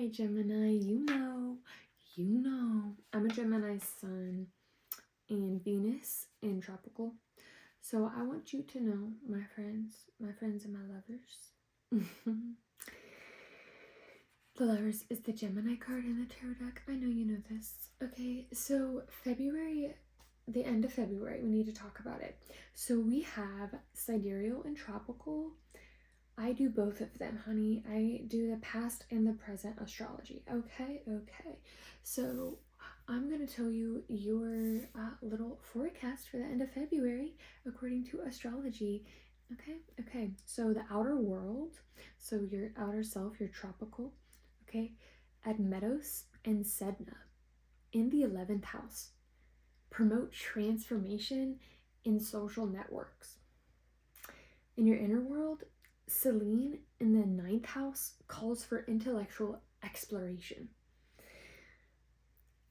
Gemini, you know. I'm a Gemini sun and Venus in tropical. So I want you to know, my friends and my lovers. The Lovers is the Gemini card in the tarot deck. I know you know this. Okay, so February, the end of February, we need to talk about it. So we have sidereal and tropical. I do both of them, honey. I do the past and the present astrology. Okay. So I'm going to tell you your little forecast for the end of February according to astrology. Okay. So the outer world, so your outer self, your tropical, okay, Admetos and Sedna in the 11th house promote transformation in social networks. In your inner world, Selene in the 9th house calls for intellectual exploration.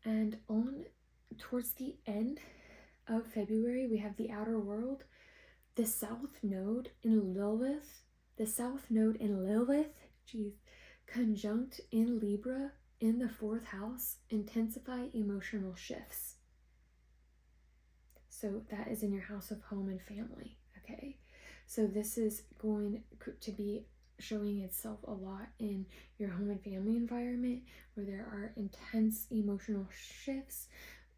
And on towards the end of February, we have the outer world, the South Node in Lilith, conjunct in Libra in the 4th house, intensify emotional shifts. So that is in your house of home and family, okay? So this is going to be showing itself a lot in your home and family environment where there are intense emotional shifts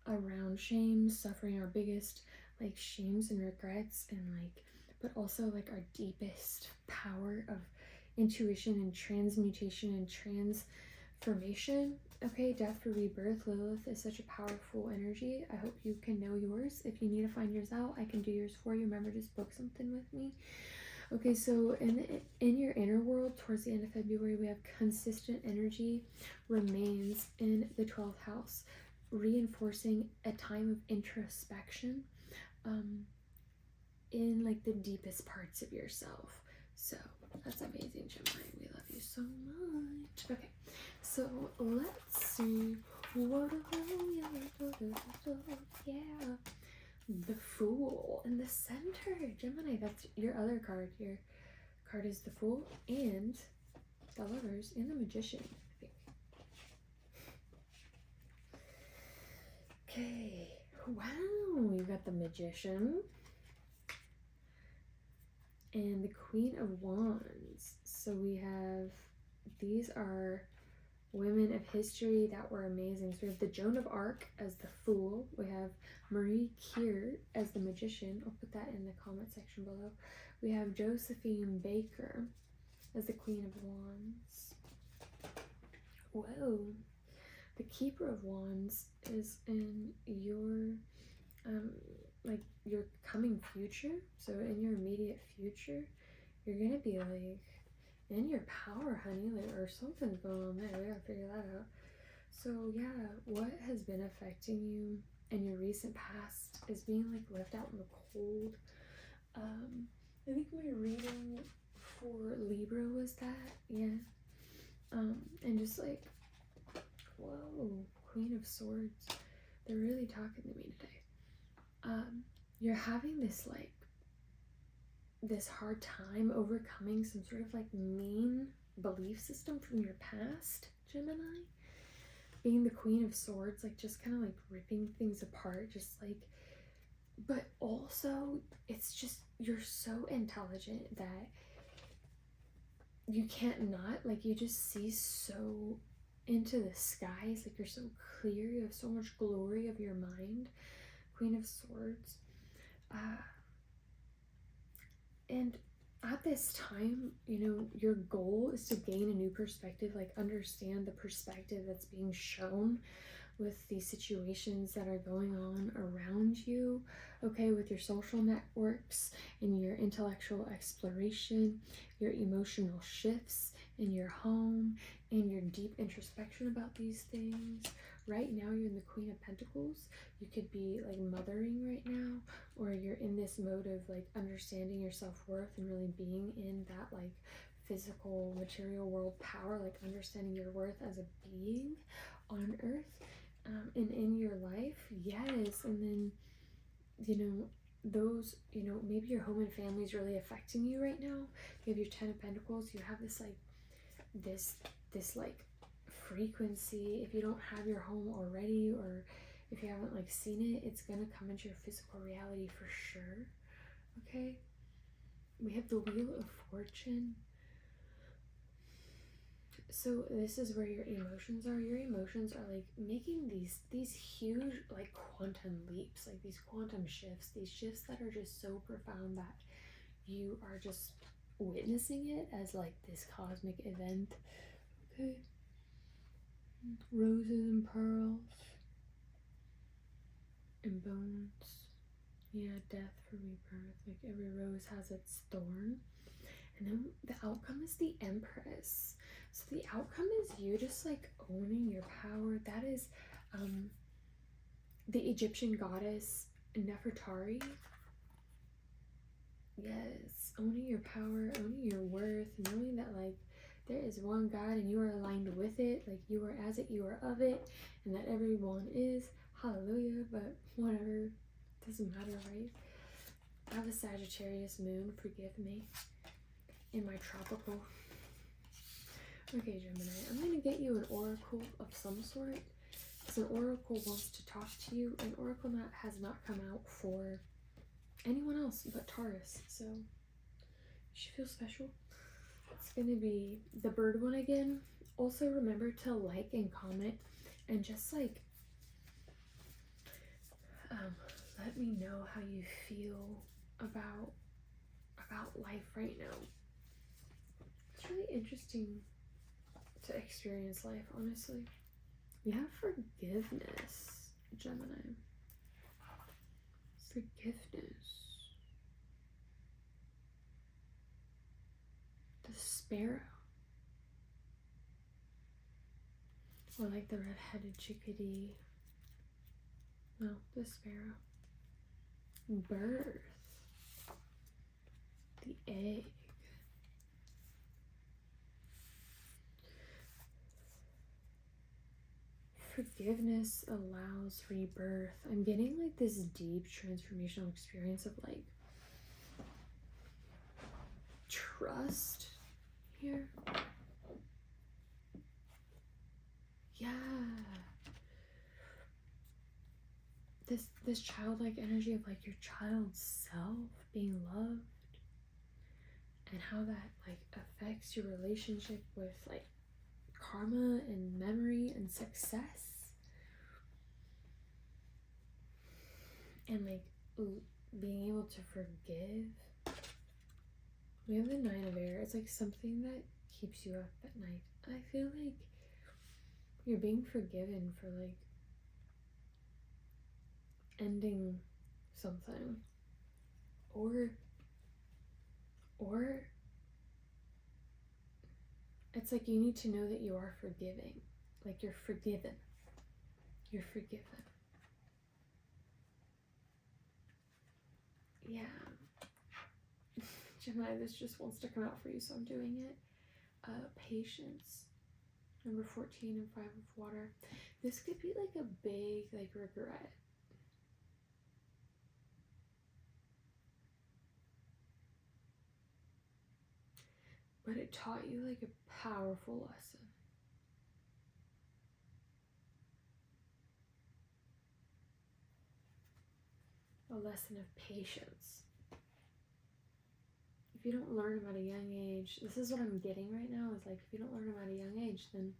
around shame, suffering, our biggest like shames and regrets, and like, but also like our deepest power of intuition and transmutation and transformation. Okay, death for rebirth. Lilith is such a powerful energy. I hope you can know yours. If you need to find yours out, I can do yours for you. Remember, just book something with me. Okay, so in your inner world, towards the end of February, we have consistent energy remains in the 12th house, reinforcing a time of introspection in like the deepest parts of yourself. So that's amazing, Gemini. We love you so much. Okay, so let's see. Yeah. The Fool in the center. Gemini, that's your other card. Your card is the Fool and the Lovers and the Magician, I think. Okay. Wow, we've got the Magician and the Queen of Wands. So we have, these are women of history that were amazing. So we have the Joan of Arc as the Fool. We have Marie Curie as the Magician. I'll put that in the comment section below. We have Josephine Baker as the Queen of Wands. Whoa. The Keeper of Wands is in your like your coming future. So in your immediate future, you're gonna be like in your power, honey, like, or something's going on there. We gotta figure that out. So yeah, what has been affecting you in your recent past is being like left out in the cold. I think my reading for Libra was that, yeah. And just like, whoa, Queen of Swords, they're really talking to me today. You're having this like this hard time overcoming some sort of like mean belief system from your past, Gemini. Being the Queen of Swords, like just kind of like ripping things apart, just like, but also it's just, you're so intelligent that you can't not, like, you just see so into the skies, like you're so clear, you have so much glory of your mind, Queen of Swords. And at this time, you know, your goal is to gain a new perspective, like understand the perspective that's being shown with these situations that are going on around you, okay, with your social networks and your intellectual exploration, your emotional shifts in your home, and your deep introspection about these things. Right now, you're in the Queen of Pentacles. You could be like mothering right now, or you're in this mode of like understanding your self-worth and really being in that like physical material world power, like understanding your worth as a being on earth. And in your life, yes. And then, you know, those, you know, maybe your home and family is really affecting you right now. You have your 10 of Pentacles. You have this like this like frequency. If you don't have your home already, or if you haven't like seen it, it's gonna come into your physical reality for sure. Okay, we have the Wheel of Fortune. So this is where your emotions are. Your emotions are like making these huge like quantum leaps, like these quantum shifts, these shifts that are just so profound that you are just witnessing it as like this cosmic event. Okay, roses and pearls and bones. Yeah, death for rebirth. Like every rose has its thorn. And then the outcome is the Empress. So the outcome is you just like owning your power. That is the Egyptian goddess Nefertari. Yes, owning your power, owning your worth, knowing that like there is one God and you are aligned with it. Like you are as it, you are of it, and that everyone is. Hallelujah, but whatever. Doesn't matter, right? I have a Sagittarius moon, forgive me, in my tropical. Okay, Gemini, I'm going to get you an oracle of some sort. Because an oracle wants to talk to you. An oracle has not come out for anyone else but Taurus. So, you should feel special. It's going to be the bird one again. Also, remember to like and comment. And just like, let me know how you feel about life right now. It's really interesting to experience life, honestly. We have forgiveness, Gemini. Forgiveness. The sparrow. Or like the red-headed chickadee. No, the sparrow. Birth. The egg. Forgiveness allows rebirth. I'm getting like this deep transformational experience of like trust here. Yeah. This childlike energy of like your child's self being loved, and how that like affects your relationship with like karma and memory and success, and like being able to forgive. We have the Nine of Air. It's like something that keeps you up at night. I feel like you're being forgiven for like ending something, or it's like you need to know that you are forgiving. Like you're forgiven. You're forgiven. Yeah. Gemini, this just wants to come out for you, so I'm doing it. Patience. Number 14 and 5 of water. This could be like a big like regret. But it taught you like a powerful lesson. A lesson of patience. If you don't learn them at a young age, this is what I'm getting right now, is like if you don't learn them at a young age, then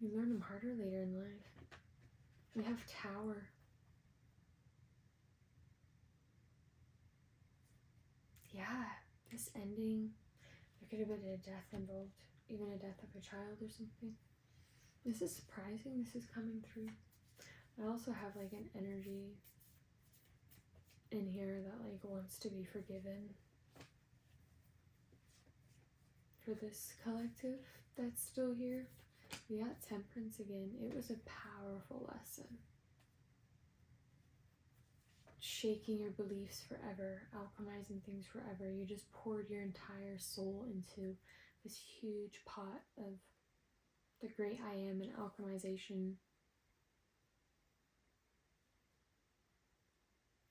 you learn them harder later in life. We have Tower. Yeah, this ending, there could have been a death involved, even a death of a child or something. This is surprising. This is coming through. I also have like an energy in here that like wants to be forgiven for this collective that's still here. We got Temperance again. It was a powerful lesson. Shaking your beliefs forever, alchemizing things forever. You just poured your entire soul into this huge pot of the great I am and alchemization.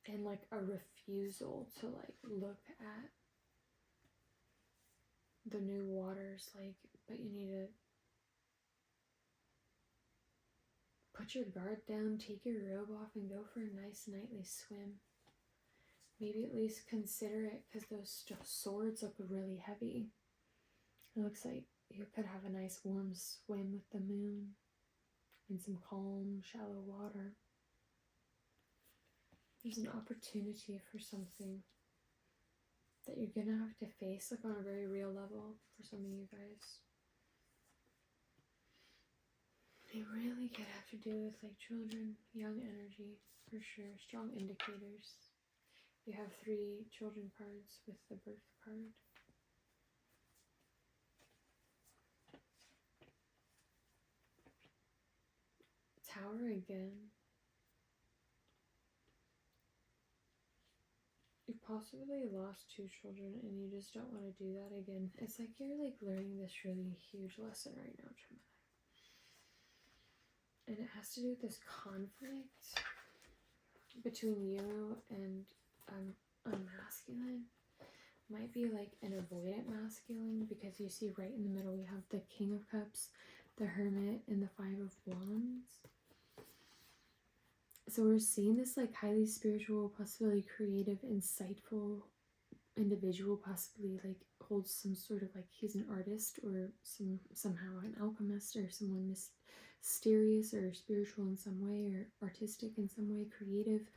And like a refusal to like look at the new waters, like, but you need to let your guard down, take your robe off, and go for a nice nightly swim. Maybe at least consider it, because those swords look really heavy. It looks like you could have a nice warm swim with the moon in some calm, shallow water. There's an opportunity for something that you're gonna have to face, like on a very real level for some of you guys. You really could have to do with like children, young energy, for sure. Strong indicators. You have 3 children cards with the birth card. Tower again. You possibly lost 2 children and you just don't want to do that again. It's like you're like learning this really huge lesson right now, Gemini. And it has to do with this conflict between you and a masculine. Might be like an avoidant masculine, because you see right in the middle we have the King of Cups, the Hermit, and the 5 of Wands. So we're seeing this like highly spiritual, possibly creative, insightful individual, possibly like holds some sort of like he's an artist or somehow an alchemist or someone mysterious or spiritual in some way or artistic in some way, creative.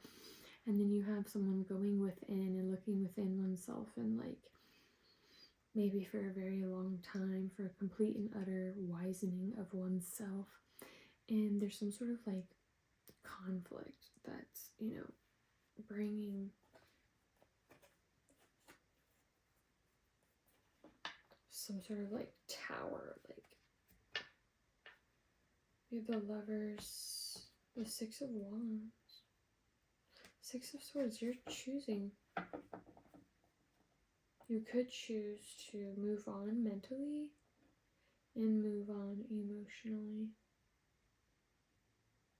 And then you have someone going within and looking within oneself and like maybe for a very long time for a complete and utter wisening of oneself. And there's some sort of like conflict that's, you know, bringing some sort of like tower. Like you have the Lovers, the 6 of Wands, 6 of Swords. You're choosing. You could choose to move on mentally and move on emotionally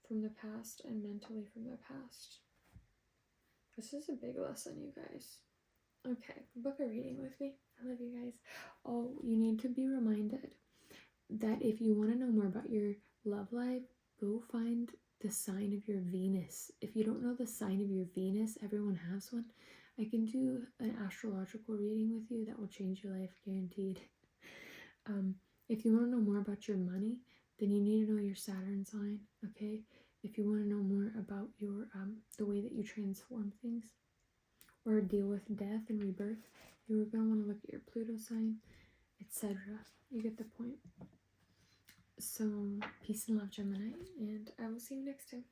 from the past and mentally from the past. This is a big lesson, you guys. Okay, book a reading with me. I love you guys. Oh, you need to be reminded that if you want to know more about your love life, go find the sign of your Venus. If you don't know the sign of your Venus, everyone has one. I can do an astrological reading with you that will change your life, guaranteed. If you want to know more about your money, then you need to know your Saturn sign, okay? If you want to know more about your the way that you transform things or deal with death and rebirth, you're going to want to look at your Pluto sign, etc. You get the point. So, peace and love, Gemini, and I will see you next time.